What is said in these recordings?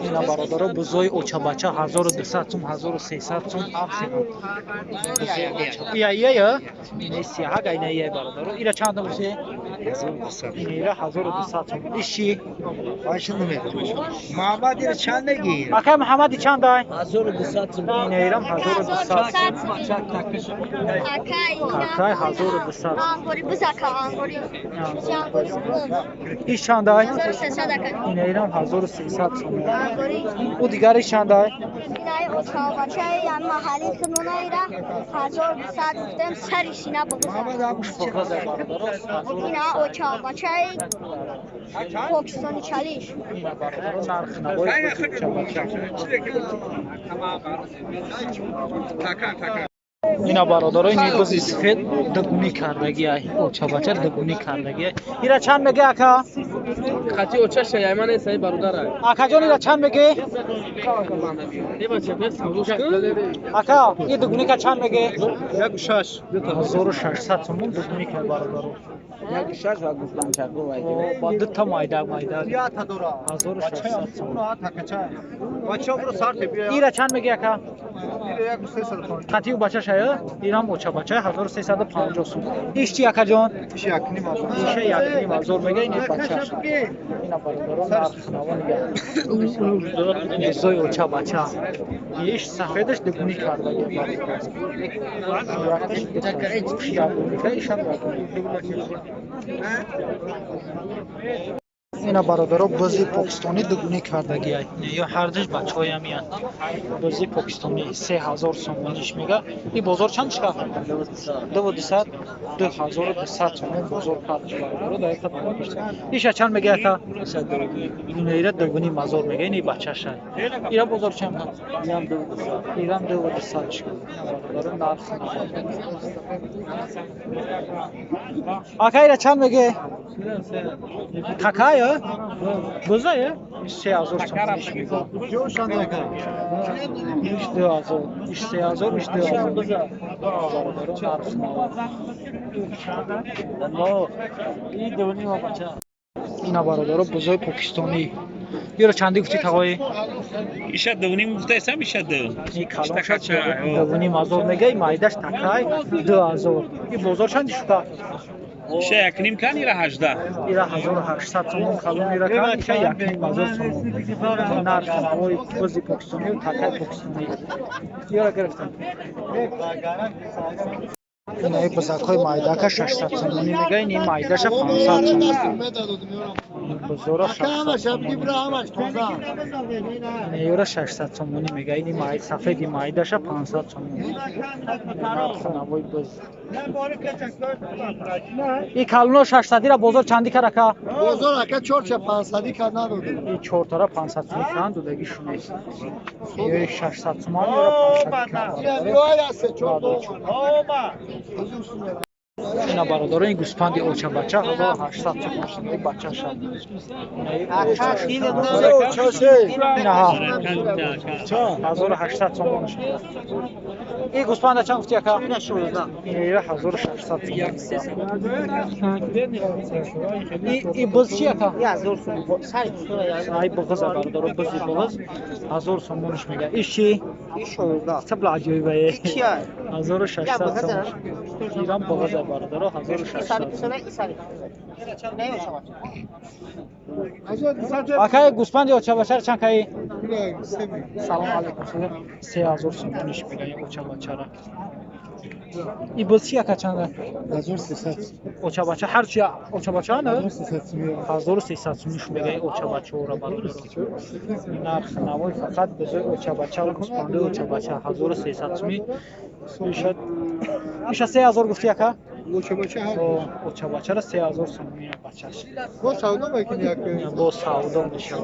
اینا برادر بزوی اوچابچه 1200 سوم 1300 سوم افسینا یا اینه سیاه گاینه یه برادر اینا چند بشه 1200. اینا 1200 سوم ایشی Başını mı? Muhammed ile çande giyin. آخه محمدی چند دای 1200. این ایران 1200 Çak takış. کاکای 1200 آنگوری بزاکا آنگوری ایش چند دای 1300 اکا این ایران 1300 سوم آنگوری او دیگرش چند دای اینای اوچاو بچه یعنی محلی خنونه ایرا 1200 گفتم سریشینا بگذار خوش فقط برادر اینا اوچاو بچه پاکستانی چالیش اینا برادر نرخ نباید اوچابچه اینا برادرای نیگوزی سفید دگونی کردگی ای اوچابچه دگونی کردگی اینا چند میگه اکا خاطی اوچا شایمان سای برادر اکا جان اینا چند میگه ای بچه بس سوش اکا این دگونی که چند میگه Jak şaş. 1600 سومون دگونی کرد برادرو Jak şaş ve guflan çargı var. با دو تا مایده Ya tadora. 1600 سوم Takaça. Baça buru sarte bir. اینا چند میگه اکا Bir yak 300 kon. خطی و بچه شاید ایران اوچابچه 1350 سوم ایش چی اکا جان Bir şey yakını var. میشه یک نیم هزار میگه این بچه‌ش اینا برادران نرخ نوان ازای اوچا بچه ایش سفیدش دگونی کرده اینا برادرها بازی پاکستانی دگونی کردگی یا هر دش بچه های همیان بازی پاکستانی 3000 سومونیش میگه این بازار چند شکا؟ 2200 2200 سومون بازار کردش برادرها در حقیقت ایش چند میگه که؟ این ایره دگونی مزار میگه این بچه شد ایره بازار چند؟ ایران 2200 شکا برادرها نرخ آقا ایره چند میگه؟ تکایه؟ بزایه؟ 3000 سومونیش میگه Coşan da kal. ایش 2000 ایش 3000 ایش 2000 برادرها نرخ این دونی ما بچه اینا برادرها بزای پاکستانی یه چندی گفتی تقایی؟ İşe dövünü muhtaysam işe dövün. این کلام İşte شد kaça. دوونی مازور میگه مایدش تکای 2000 این بازار چندی شده؟ İşe yakın imkan ira hacda. ایره 1800 تومن کلام ایره کن ایشه یک مازور تومن نرخ نوای بزی پاکستانی و تکای پاکستانی یه گرفتم این ای بزاکای مایده که 600 تومنی میگه این مایدش 500 تومن بزرگ 600 این یورا 600 تومنی میگه این ماید سفیدی مایدش 500 تومن نرخ نوای بز این کلونو 600 را بازار چندی کرده که Bozor aka çorça 500 kan nadodu. این چهارتا 500 تومن کن دودگی شونه این 600 تومن یورا 500 Ya تومن riwaya se çok doğru. اینا برادر این گوسپندی اوچا بچه 1800 تومن این بچه شد اینا ها 1800 تومن این گوسپند چند گفتی اکا؟ این 1600 این بز چی اکا؟ ای بغز برادر بزی بغز 1000 تومنش میگه ایش چی؟ تبلا عجیبه 1600 تومن ایران بغز برادر 1600 اکا گوسپند اوچا بچه چند کایی؟ سلام علیکم 3000 تومنش میگه اوچا بچه را این بز چی اکا چنده؟ 1300. اوچا بچه هر چی اوچا بچه نه؟ 1300. 1300 سومش میگه اوچا بچه او را برادر نرخ نوای فقط بزای اوچا بچه و گوسپنده اوچا بچه 1300 سومی میشه 3000 گفتی اکا؟ Loçabaşı her. اوچا بچه را 3000 سومی بچهش Bu savda belki yakıyor. با سعودا میشه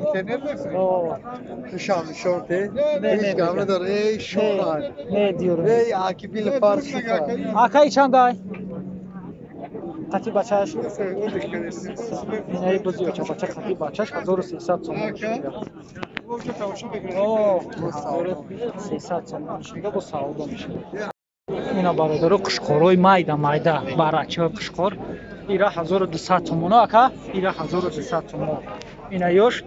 İnternet mi? اوه Şanlı şorte. Ne, Hiç gamle dar. Ey şoklar. نه دیورم Ey Akif'il farsı. اکای چند دای؟ خطی بچهش اینایی بزی اوچا بچه خطی بچهش 1300 سومنش میگه اوه 1300 سومنش میگه با سعودا میشه اینا برادر قشقورای مایده برچه قشقور ایرا 1200 تومن اکا ایرا 1200 تومن اینا یوش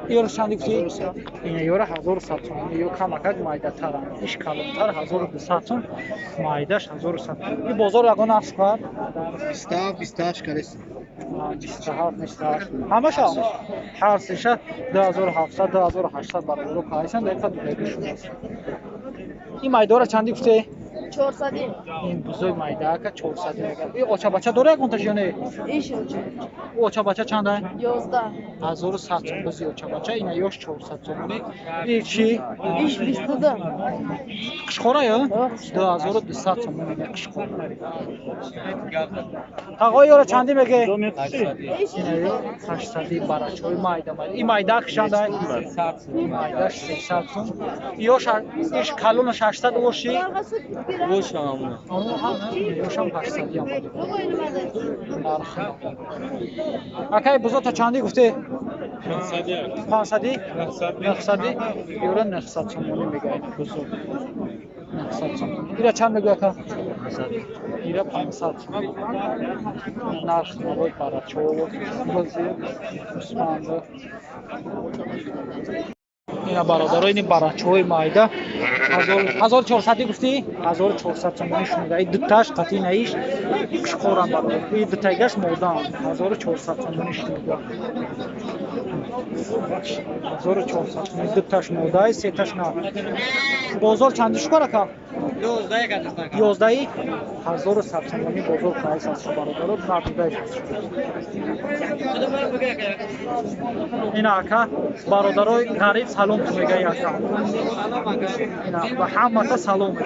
یورو چندی گفتی؟ این یورو 1100 تومان. یو کمک مایداتر ایش کلانتر 1200 تومان. مایداش 1100. این بازار یگان نرخ کرد 27 کرد. 27 همش هر سیشه 2700 2800 برابر کایسن در تا دیگه شده است. این مایدارا چندی گفتی؟ 400. این بزرگ مایده که 400 میگه. این اوچا بچه داره یک منتج یا نه؟ ایش اوچا بچه چنده؟ 11. 1100 تومان بزی اوچا بچه این یوش 400 تومانی. این چی؟ ایش 22. قشخوره یا؟ 2200 تومان میگه قشخوره. آقای یورو چندی میگه؟ ایش این 800 براچوی مایده مایده. این مایده که چنده؟ این مایده 300 تومان. یوش ایش کلون 600 وشی؟ Boş amına. آنو هم یوشم 800 یا مایده. نرخ. اکای بزرگ تا چندی گفته؟ 500 900 یورو 900 تومانی میگه این بزرگ 900 تومانی ایرا چند میگه اکا؟ ایرا 500 تومانی نرخ نباید برای چوب بزی عثمانده اینا برادرای این براچوی مایده 1400 گفتی 1400 تومانش میگه این دوتاش قطعی نیش خورم برادر این دوتایگش مردان 1400 تومانش میگه 1400 تومان دوتاش مرده سه تاش نه بازار چندش کنه که 11 1100 تومانی بازار پرایس است برادر نقدش اینا اکا برادرای غریب سلام تو میگه اکا اینا و همه تا سلام میگه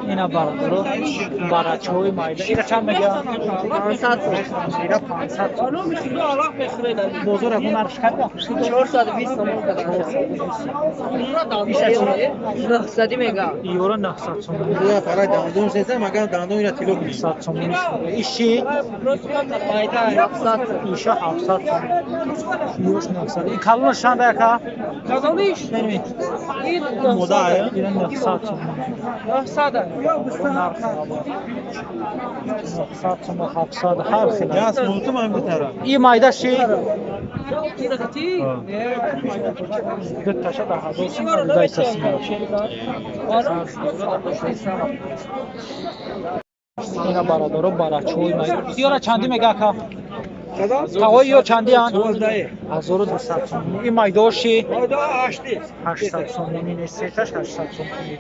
اینا برادرو براچوی مایده اینا چند میگه 500 اینا 500 بازار اون نرخ کرد 420 تومان kadar. 900 mega. یورو 900 تومان یا فقط دندون سیزه مگر دندون اینا تیلو کنی. 900 تومان ایشی 700. ایشا 700 تومان یوش 900 این کلونش چند اکا Kazanmış. ببین İyi. مودا اینا 900 تومان 900. نرخ 900 تومان 700 هر خیلی یا سموتو من بترم. این مایده چی؟ İyi kati. دو تاشا در هزار تومان روزای تصمیم اینا برادرو براچوی مایده یورا چندی میگه اکا؟ تاوی یو چندی هن؟ 1200 تومان این مایداشی؟ 800 تومانی نیست سه تاش 800 تومانی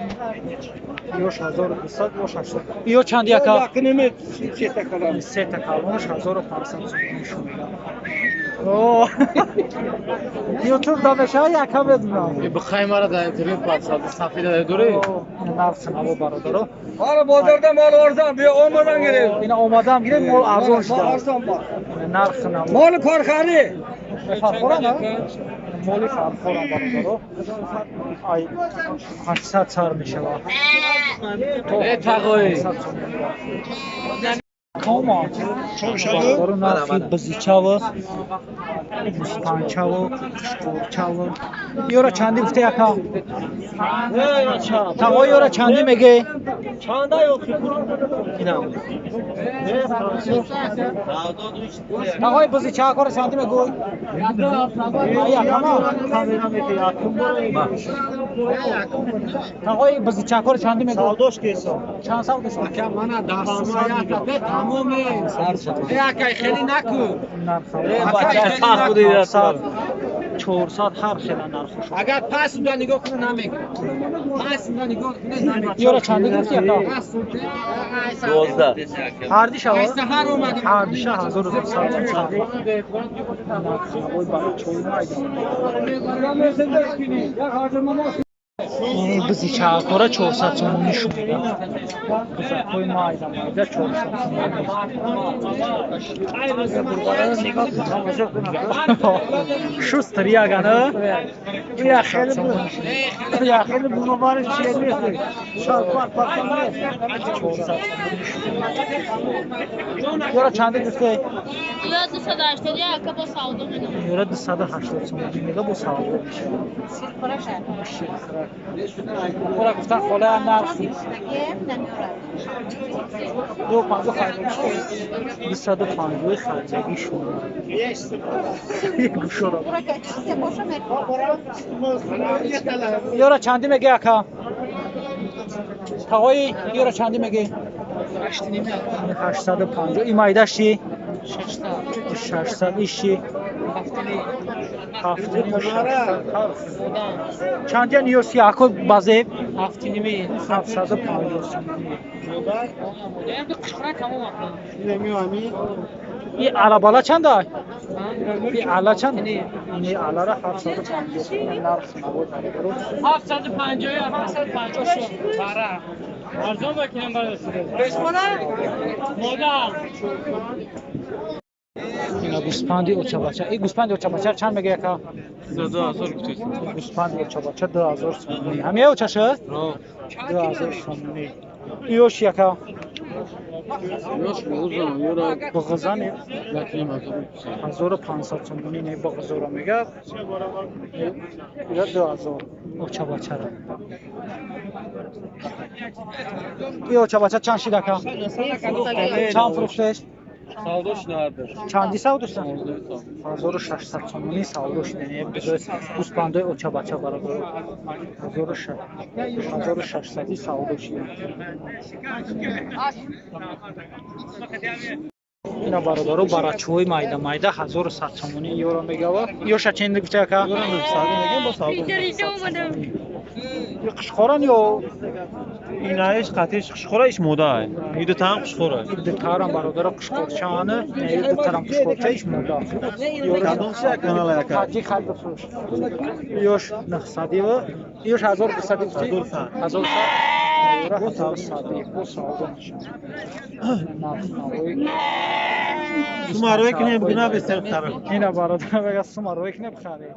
یوش 1200 یوش 800 یو چندی اکا؟ سه تا کلونش 1500 تومانی شده اوه یوتیوب دامشه های اکا بدونم بخوای مرا در اینترنت پارسال صفحه داره دوره. نرخ نبا برادرو Hala bozorda mal oradan bir olmadan geliyor. اینا اومدم گیره مول ارزون شده نرخ نبا Mal korkani. فرخورا نه؟ مولی فرخورا برادرو ای 800 سر میشه با تقوی. کاما برادرو نرخی بزیچاو مسپانچاو قشقورچاو یورا چندی گفته یکا؟ تقوی یورا چندی میگه؟ Çağında yok. İnan. تقوی بزیچا کار چندی میگوی؟ ای کاما کامیرا میگه یاکم تقوی بزیچا کار چندی میگوی؟ Saldoş kesin. چند سال کشم؟ Bana dasmaya tabi tamamı. Akay خیلی نکو. نرخ فرق دیده. 400 هر خیلی نرخ شد اگر پس اونجا نگاه کنه نمیگه. پس اونجا نگاه کنه نمیگه. یورا چندی گفتی اکا؟ 12. هردیش ها؟ سهر اومدیم. هردیش 1200 نبوی برای چوی مایده این بزی چاکورا 400 تومانی شو میگه بزی کوی مایده مایده 400 تومانی شوستر یاگانه یا خیلی بونو بارش چیه نیست شاید پاک نیست 400 تومانی شو یورا چنده گفته یا 280 яка با سعودو میدم یورا 280 سوم میگه با سعودو میشه خورا گفتن خاله هم نرخ 250 خرجگی 250 خرجگی شد گوشو یورا چندی میگه اکا تقایی یورا چندی میگه 850 این مایدش چی 600 ایشی هفته چند یا نیوسی اکو بازه 750 این علا بالا چند دای؟ این علا چند؟ این علا را 750 نرخ نبود 750 یا 750 شد برا ارزان بکنم برای اینا گوسپندی اوچا بچه این گوسپندی اوچا بچه چند میگه اکا؟ 2000 گفتید گوسپندی اوچا بچه 2000 سومونی همه اوچا شد؟ 2000 سومونی ایوش یکا؟ yosh bug'uzan yura بغزانی yaklim 1500 سومونی نه بغزورا میگه یا 2000 اوچا بچه را این اوچا بچه چند شید اکا؟ چند فروختش؟ savdosh nerede? چندی سعودشتن؟ 1600 سومونی سعودش یعنی گوسپندای اوچا بچه برادر 1600 سعودش اینا برادرو برچوی مایدا مایدا 1100 سومونی یورو میگه و یوشا چند گفته که Yoram savdo میگم با savdo. یه قشخوران یا اینایش قطعش خورا ایش مودا ایدو تام خورا دو تارم برادر قشخورچانه نه دو تارم قشخورچه ایش مودا کدوم چه کانال یکا حاجی خالد بفروش یوش نخصدی و یوش 1200 گفتی 1100 یورو 1100 bu savdo Sumaro'ya ki ne bugün abi sen tabii. اینا برادر بگه سومارو یک نبخره